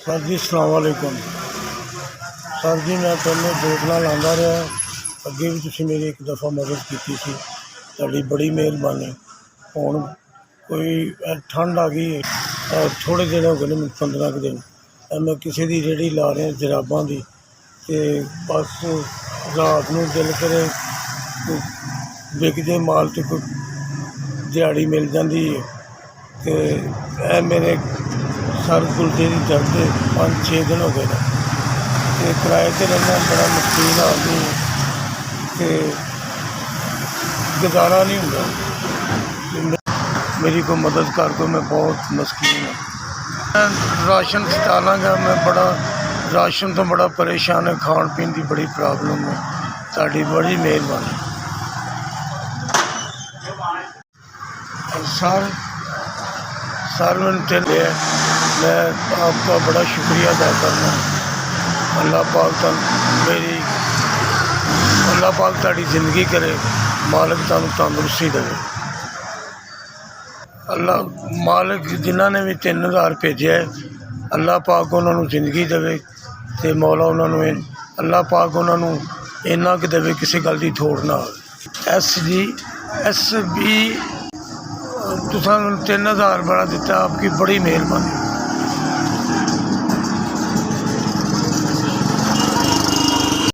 Sir जी अस्सलाम वालेकुम। Sir जी मैं पहले बोतल लाँदा रहा, अगे भी तुसीं मेरी एक दफ़ा मदद की सी, तुहाडी बड़ी मेहरबानी। हुण कोई ठंड आ गई है, थोड़े दिन हो गए मैं 15 दिन मैं किसी की रेहड़ी ला रहा जराबां की, तो बस रात को दिल करे विकदे माल तो कोई दिहाड़ी मिल जाती है। तो यह मेरे सर गुलदे की दर्द 5-6 दिन हो गए, तो किराए पर रहना बड़ा मुश्किल आदमी है, तो गुजारा नहीं होता। मेरी कोई मदद कर दो, मैं बहुत मस्कीन हूँ। मैं राशन सटालांगा, मैं बड़ा राशन तो बड़ा परेशान है, खान पीन की बड़ी प्रॉब्लम है। ताड़ी बड़ी मेहरबानी सर मैंने चले, मैं आपका बड़ा शुक्रिया अदा करना। अल्लाह पाक ताड़ी ज़िंदगी करे, मालिक तुहानू तंदुरुस्ती दे। अल्लाह मालिक जिन्हों ने भी 3000 भेजे है, अल्लाह पाक उन्होंने ज़िंदगी देवे, तो मौला उन्होंने अल्लाह पाक उन्होंने इन्ना कि देवे किसी गल की थोड़ ना। एस बी तुसां 3000 बड़ा दिता, आपकी बड़ी मेहरबानी।